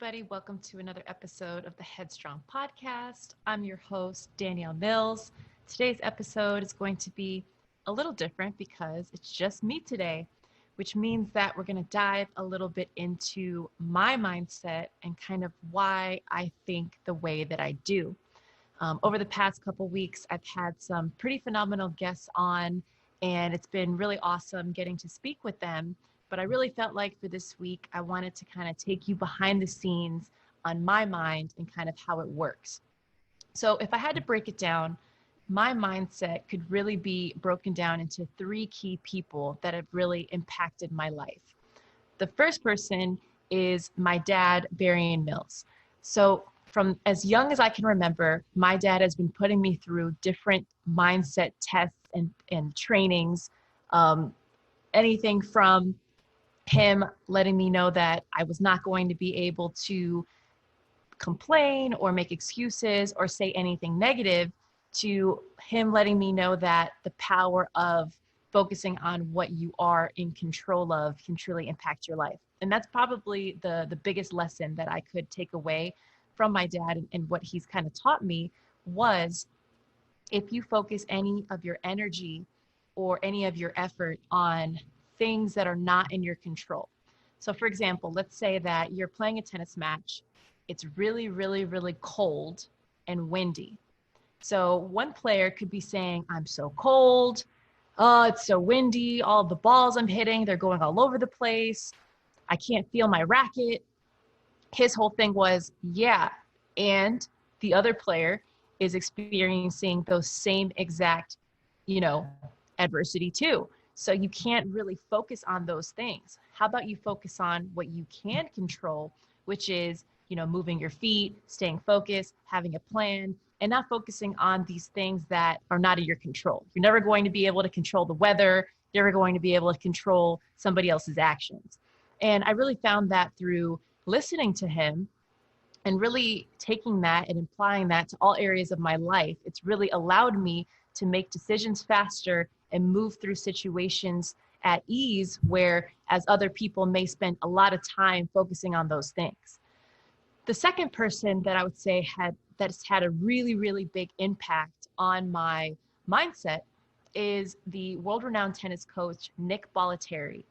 everybody. Welcome to another episode of the Headstrong podcast. I'm your host, Danielle Mills. Today's episode is going to be a little different because it's just me today, which means that we're going to dive a little bit into my mindset and kind of why I think the way that I do. Over the past couple weeks, I've had some pretty phenomenal guests on, and it's been really awesome getting to speak with them. But I really felt like for this week, I wanted to kind of take you behind the scenes on my mind and kind of how it works. So if I had to break it down, my mindset could really be broken down into three key people that have really impacted my life. The first person is my dad, Barion Mills. So from as young as I can remember, my dad has been putting me through different mindset tests and trainings, anything from him letting me know that I was not going to be able to complain or make excuses or say anything negative, to him letting me know that the power of focusing on what you are in control of can truly impact your life. And that's probably the biggest lesson that I could take away from my dad and what he's kind of taught me was, if you focus any of your energy or any of your effort on things that are not in your control. So for example, let's say that you're playing a tennis match. It's really, really, really cold and windy. So one player could be saying, I'm so cold. Oh, it's so windy. All the balls I'm hitting, they're going all over the place. I can't feel my racket. His whole thing was, yeah. And the other player is experiencing those same exact, adversity too. So you can't really focus on those things. How about you focus on what you can control, which is, moving your feet, staying focused, having a plan, and not focusing on these things that are not in your control. You're never going to be able to control the weather. You're never going to be able to control somebody else's actions. And I really found that through listening to him and really taking that and applying that to all areas of my life. It's really allowed me to make decisions faster and move through situations at ease, where as other people may spend a lot of time focusing on those things. The second person that I would say that's had a really, really big impact on my mindset is the world-renowned tennis coach, Nick Bolliettieri.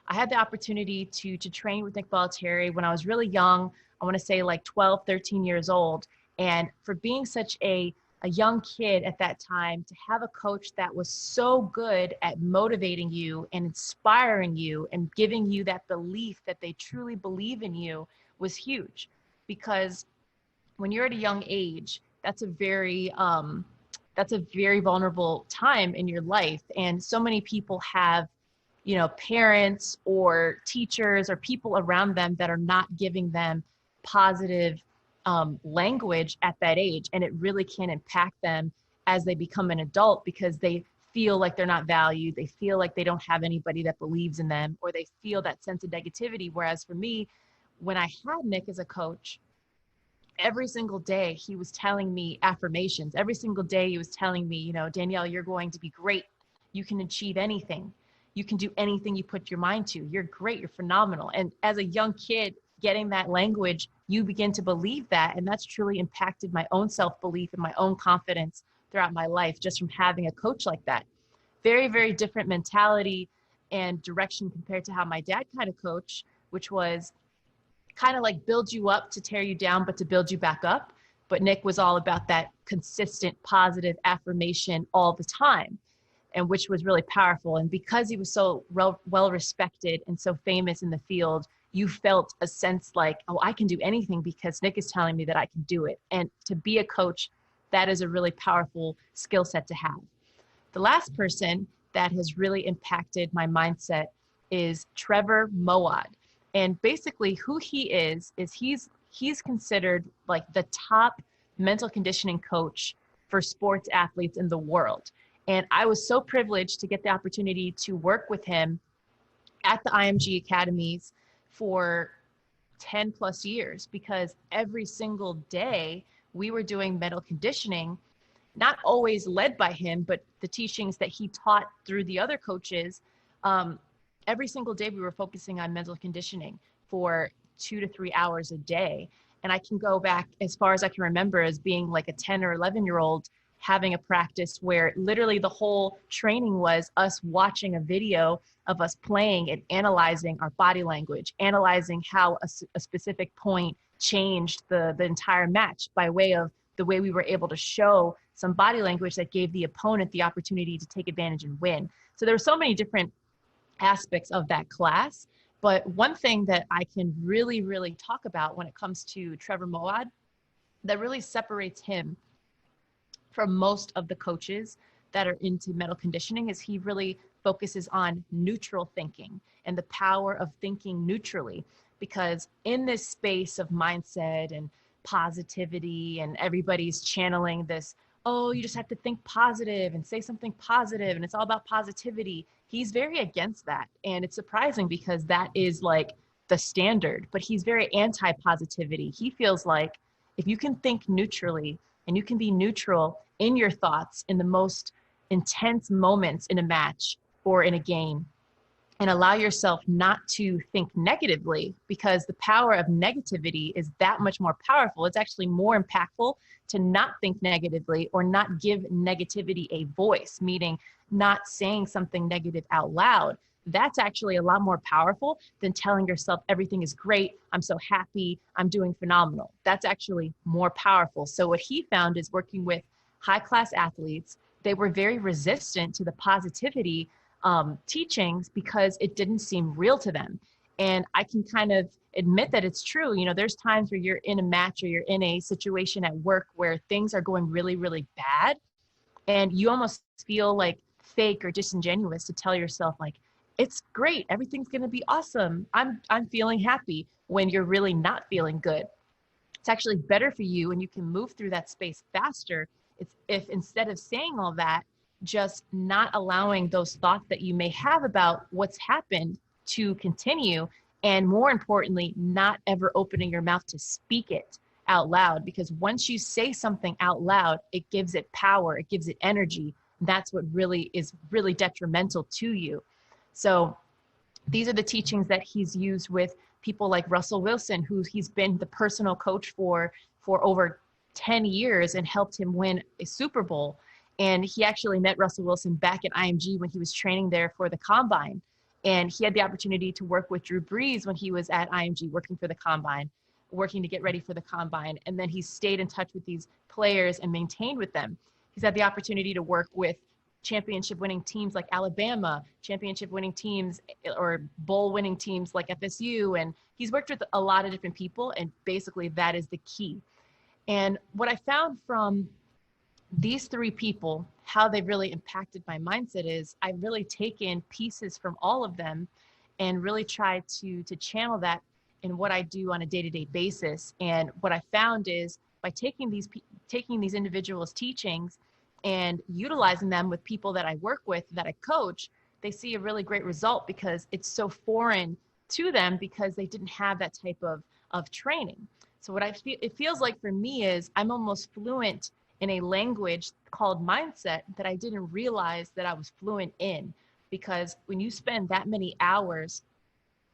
I had the opportunity to train with Nick Bolliettieri when I was really young. I want to say like 12, 13 years old. And for being such a young kid at that time, to have a coach that was so good at motivating you and inspiring you and giving you that belief that they truly believe in you was huge. Because when you're at a young age, that's a very vulnerable time in your life. And so many people have, parents or teachers or people around them that are not giving them positive language at that age. And it really can impact them as they become an adult, because they feel like they're not valued. They feel like they don't have anybody that believes in them, or they feel that sense of negativity. Whereas for me, when I had Nick as a coach, every single day he was telling me affirmations. Every single day he was telling me, Danielle, you're going to be great. You can achieve anything. You can do anything you put your mind to. You're great. You're phenomenal. And as a young kid, getting that language, you begin to believe that. And that's truly impacted my own self-belief and my own confidence throughout my life, just from having a coach like that. Very, very different mentality and direction compared to how my dad kind of coached, which was kind of like build you up to tear you down, but to build you back up. But Nick was all about that consistent, positive affirmation all the time, and which was really powerful. And because he was so well respected and so famous in the field, you felt a sense like, oh, I can do anything because Nick is telling me that I can do it. And to be a coach, that is a really powerful skill set to have. The last person that has really impacted my mindset is Trevor Moawad. And basically who he is he's considered like the top mental conditioning coach for sports athletes in the world. And I was so privileged to get the opportunity to work with him at the IMG academies for 10 plus years, because every single day we were doing mental conditioning, not always led by him, but the teachings that he taught through the other coaches. Every single day we were focusing on mental conditioning for 2 to 3 hours a day. And I can go back as far as I can remember as being like a 10 or 11-year-old having a practice where literally the whole training was us watching a video of us playing and analyzing our body language, analyzing how a specific point changed the entire match by way of the way we were able to show some body language that gave the opponent the opportunity to take advantage and win. So there were so many different aspects of that class. But one thing that I can really, really talk about when it comes to Trevor Moawad that really separates him from most of the coaches that are into mental conditioning is he really focuses on neutral thinking and the power of thinking neutrally. Because in this space of mindset and positivity and everybody's channeling this, oh, you just have to think positive and say something positive and it's all about positivity. He's very against that. And it's surprising because that is like the standard, but he's very anti-positivity. He feels like if you can think neutrally and you can be neutral in your thoughts in the most intense moments in a match or in a game, and allow yourself not to think negatively, because the power of negativity is that much more powerful. It's actually more impactful to not think negatively or not give negativity a voice, meaning not saying something negative out loud. That's actually a lot more powerful than telling yourself everything is great, I'm so happy, I'm doing phenomenal. That's actually more powerful. So what he found is working with high-class athletes, they were very resistant to the positivity teachings because it didn't seem real to them. And I can kind of admit that it's true. You know, there's times where you're in a match or you're in a situation at work where things are going really, really bad. And you almost feel like fake or disingenuous to tell yourself like, it's great, everything's going to be awesome, I'm feeling happy, when you're really not feeling good. It's actually better for you and you can move through that space faster if instead of saying all that, just not allowing those thoughts that you may have about what's happened to continue, and more importantly, not ever opening your mouth to speak it out loud. Because once you say something out loud, it gives it power, it gives it energy. That's what really is really detrimental to you. So these are the teachings that he's used with people like Russell Wilson, who he's been the personal coach for over 10 years and helped him win a Super Bowl. And he actually met Russell Wilson back at IMG when he was training there for the Combine. And he had the opportunity to work with Drew Brees when he was at IMG working for the Combine, working to get ready for the Combine. And then he stayed in touch with these players and maintained with them. He's had the opportunity to work with championship winning teams like Alabama, championship winning teams or bowl winning teams like FSU. And he's worked with a lot of different people. And basically that is the key. And what I found from these three people, how they really impacted my mindset is I've really taken pieces from all of them and really tried to channel that in what I do on a day-to-day basis. And what I found is by taking these individuals' teachings and utilizing them with people that I work with, that I coach, they see a really great result because it's so foreign to them because they didn't have that type of training. So what it feels like for me is I'm almost fluent in a language called mindset that I didn't realize that I was fluent in. Because when you spend that many hours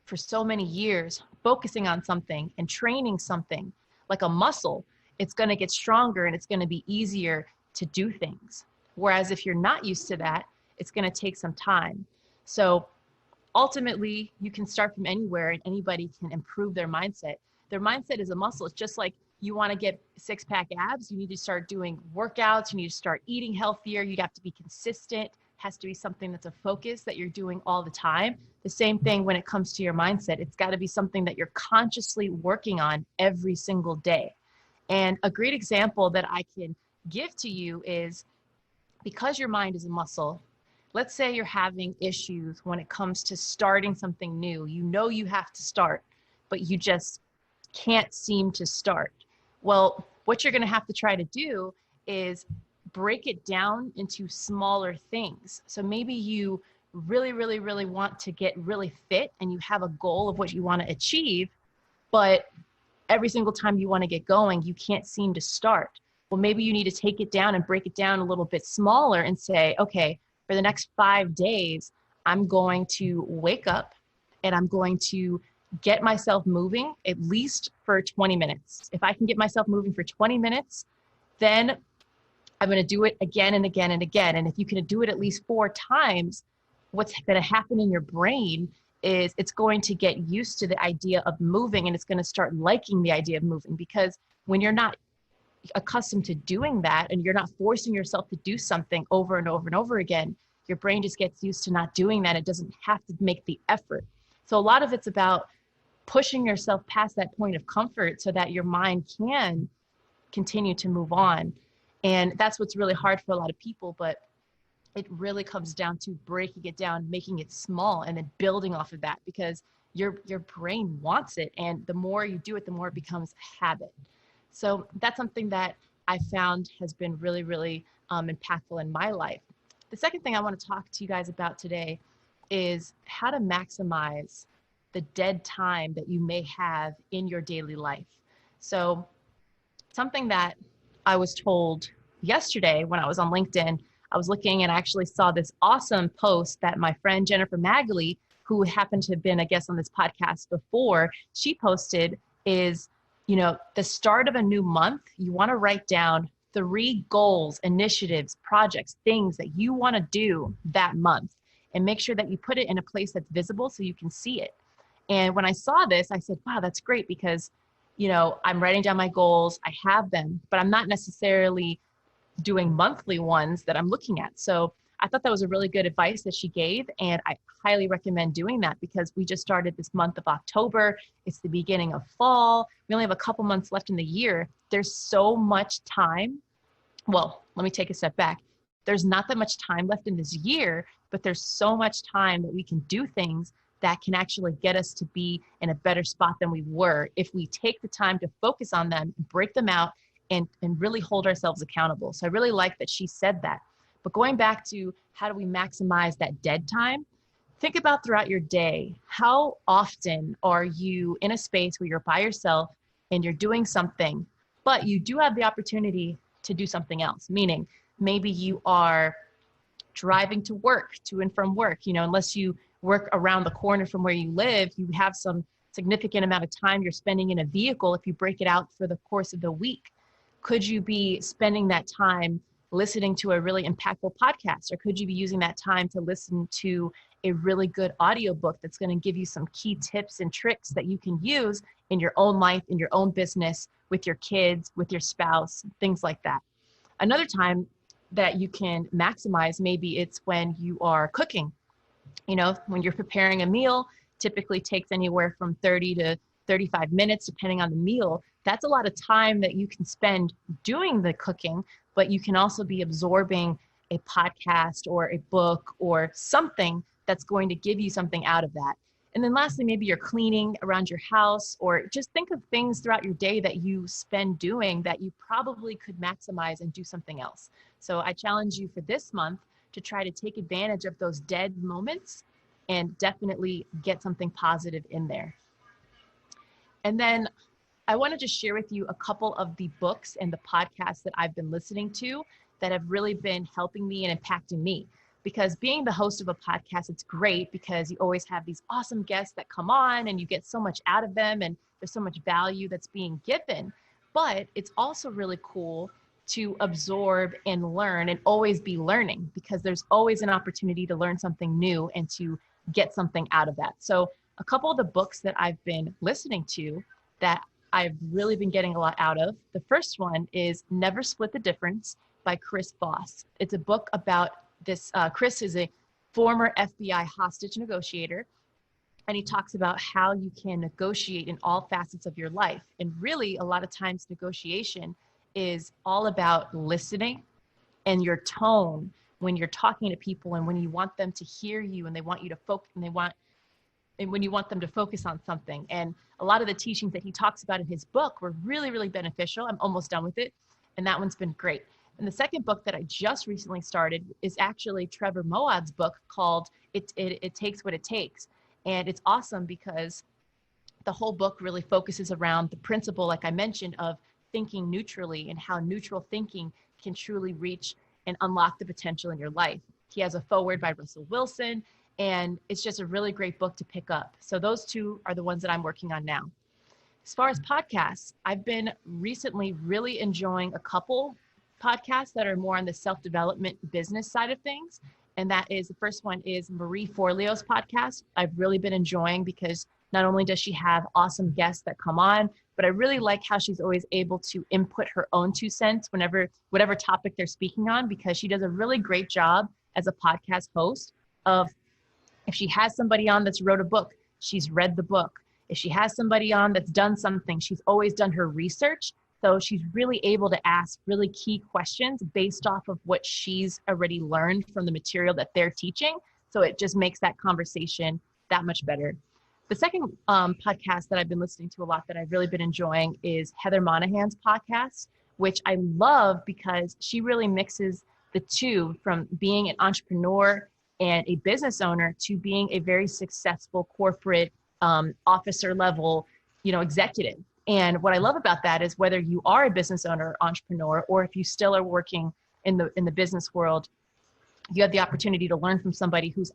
for so many years focusing on something and training something like a muscle, it's going to get stronger and it's going to be easier to do things. Whereas if you're not used to that, it's going to take some time. So ultimately, you can start from anywhere and anybody can improve their mindset. Their mindset is a muscle. It's just like you want to get six-pack abs, you need to start doing workouts, you need to start eating healthier, you have to be consistent, it has to be something that's a focus that you're doing all the time. The same thing when it comes to your mindset. It's got to be something that you're consciously working on every single day. And a great example that I can give to you is because your mind is a muscle, let's say you're having issues when it comes to starting something new. You know you have to start, but you just can't seem to start. Well, what you're going to have to try to do is break it down into smaller things. So maybe you really, really, really want to get really fit and you have a goal of what you want to achieve, but every single time you want to get going, you can't seem to start. Well, maybe you need to take it down and break it down a little bit smaller and say, okay, for the next 5 days, I'm going to wake up and I'm going to get myself moving at least for 20 minutes. If I can get myself moving for 20 minutes, then I'm going to do it again and again and again. And if you can do it at least 4 times, what's going to happen in your brain is it's going to get used to the idea of moving, and it's going to start liking the idea of moving, because when you're not accustomed to doing that and you're not forcing yourself to do something over and over and over again, your brain just gets used to not doing that. It doesn't have to make the effort. So a lot of it's about pushing yourself past that point of comfort so that your mind can continue to move on. And that's what's really hard for a lot of people, but it really comes down to breaking it down, making it small, and then building off of that, because your brain wants it. And the more you do it, the more it becomes a habit. So that's something that I found has been really, really impactful in my life. The second thing I want to talk to you guys about today is how to maximize the dead time that you may have in your daily life. So something that I was told yesterday when I was on LinkedIn, I was looking and I actually saw this awesome post that my friend Jennifer Magley, who happened to have been a guest on this podcast before, she posted is, the start of a new month, you want to write down 3 goals, initiatives, projects, things that you want to do that month, and make sure that you put it in a place that's visible so you can see it. And when I saw this, I said, wow, that's great, because, I'm writing down my goals, I have them, but I'm not necessarily doing monthly ones that I'm looking at. So I thought that was a really good advice that she gave. And I highly recommend doing that, because we just started this month of October. It's the beginning of fall. We only have a couple months left in the year. There's so much time. Well, let me take a step back. There's not that much time left in this year, but there's so much time that we can do things that can actually get us to be in a better spot than we were if we take the time to focus on them, break them out, and really hold ourselves accountable. So I really like that she said that. But going back to how do we maximize that dead time, think about throughout your day, how often are you in a space where you're by yourself and you're doing something, but you do have the opportunity to do something else, meaning maybe you are driving to work, to and from work, unless you work around the corner from where you live, you have some significant amount of time you're spending in a vehicle if you break it out for the course of the week. Could you be spending that time listening to a really impactful podcast? Or could you be using that time to listen to a really good audiobook that's going to give you some key tips and tricks that you can use in your own life, in your own business, with your kids, with your spouse, things like that. Another time that you can maximize, maybe it's when you are cooking. When you're preparing a meal, typically takes anywhere from 30 to 35 minutes, depending on the meal. That's a lot of time that you can spend doing the cooking, but you can also be absorbing a podcast or a book or something that's going to give you something out of that. And then lastly, maybe you're cleaning around your house, or just think of things throughout your day that you spend doing that you probably could maximize and do something else. So I challenge you for this month to try to take advantage of those dead moments and definitely get something positive in there. And then I wanted to share with you a couple of the books and the podcasts that I've been listening to that have really been helping me and impacting me. Because being the host of a podcast, it's great because you always have these awesome guests that come on and you get so much out of them and there's so much value that's being given. But it's also really cool to absorb and learn and always be learning, because there's always an opportunity to learn something new and to get something out of that. So a couple of the books that I've been listening to that I've really been getting a lot out of. The first one is Never Split the Difference by Chris Voss. It's a book about this. Chris is a former FBI hostage negotiator, and he talks about how you can negotiate in all facets of your life. And really, a lot of times negotiation is all about listening and your tone when you're talking to people and when you want them to hear you and they want you to focus and when you want them to focus on something. And a lot of the teachings that he talks about in his book were really, really beneficial. I'm almost done with it. And that one's been great. And the second book that I just recently started is actually Trevor Moawad's book called It Takes What It Takes. And it's awesome because the whole book really focuses around the principle, like I mentioned, of thinking neutrally and how neutral thinking can truly reach and unlock the potential in your life. He has a foreword by Russell Wilson, And it's just a really great book to pick up. So those two are the ones that I'm working on now. As far as podcasts, I've been recently really enjoying a couple podcasts that are more on the self-development business side of things. And that is, the first one is Marie Forleo's podcast. I've really been enjoying because not only does she have awesome guests that come on, but I really like how she's always able to input her own 2 cents whatever topic they're speaking on, because she does a really great job as a podcast host of, if she has somebody on that's wrote a book, she's read the book. If she has somebody on that's done something, she's always done her research. So she's really able to ask really key questions based off of what she's already learned from the material that they're teaching. So it just makes that conversation that much better. The second podcast that I've been listening to a lot that I've really been enjoying is Heather Monahan's podcast, which I love because she really mixes the two, from being an entrepreneur and a business owner to being a very successful corporate officer level, executive. And what I love about that is, whether you are a business owner or entrepreneur, or if you still are working in the business world, you have the opportunity to learn from somebody who's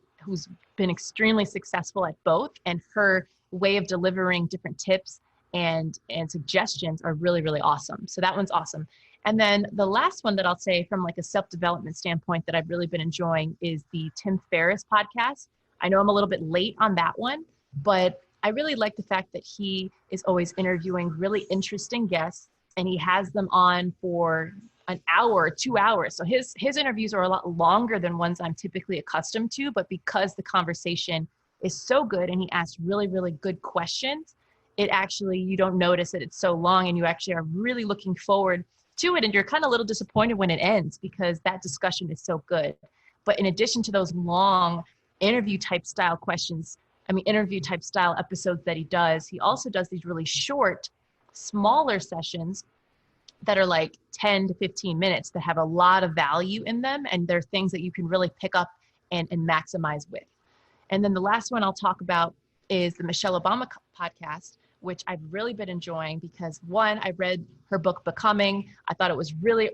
been extremely successful at both, and her way of delivering different tips and suggestions are really, really awesome. So that one's awesome. And then the last one that I'll say from like a self-development standpoint that I've really been enjoying is the Tim Ferriss podcast. I know I'm a little bit late on that one, but I really like the fact that he is always interviewing really interesting guests, and he has them on for an hour, 2 hours. So his interviews are a lot longer than ones I'm typically accustomed to, but because the conversation is so good and he asks really, really good questions, it actually, you don't notice that it's so long, and you actually are really looking forward to it. And you're kind of a little disappointed when it ends because that discussion is so good. But in addition to those long interview type style episodes that he does, he also does these really short, smaller sessions that are like 10 to 15 minutes that have a lot of value in them. And they're things that you can really pick up and maximize with. And then the last one I'll talk about is the Michelle Obama podcast, which I've really been enjoying because, one, I read her book Becoming. I thought it was really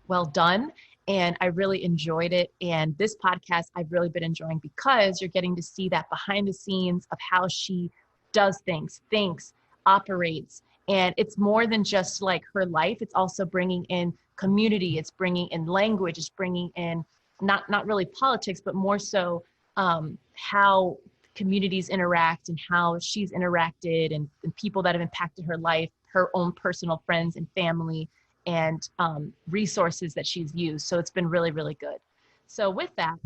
well done, and I really enjoyed it. And this podcast I've really been enjoying because you're getting to see that behind the scenes of how she does things, thinks, operates. And it's more than just like her life. It's also bringing in community. It's bringing in language. It's bringing in not really politics, but more so how communities interact and how she's interacted and people that have impacted her life, her own personal friends and family, and resources that she's used. So it's been really, really good. So with that,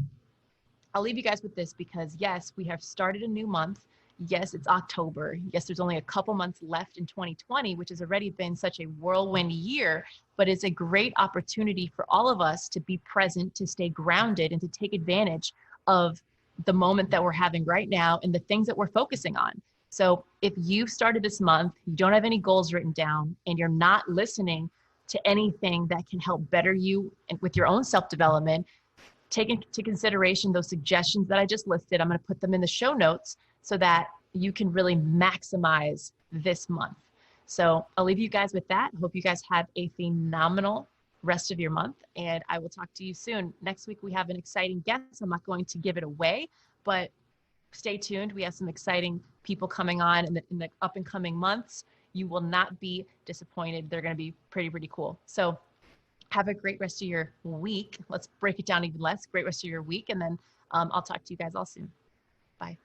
I'll leave you guys with this because yes, we have started a new month. Yes, it's October. Yes, there's only a couple months left in 2020, which has already been such a whirlwind year, but it's a great opportunity for all of us to be present, to stay grounded, and to take advantage of the moment that we're having right now and the things that we're focusing on. So if you've started this month, you don't have any goals written down, and you're not listening to anything that can help better you and with your own self-development, take into consideration those suggestions that I just listed. I'm going to put them in the show notes so that you can really maximize this month. So I'll leave you guys with that. Hope you guys have a phenomenal rest of your month, and I will talk to you soon. Next week, we have an exciting guest. I'm not going to give it away, but stay tuned. We have some exciting people coming on in the up and coming months. You will not be disappointed. They're going to be pretty, pretty cool. So have a great rest of your week. Let's break it down even less. Great rest of your week. And then I'll talk to you guys all soon. Bye.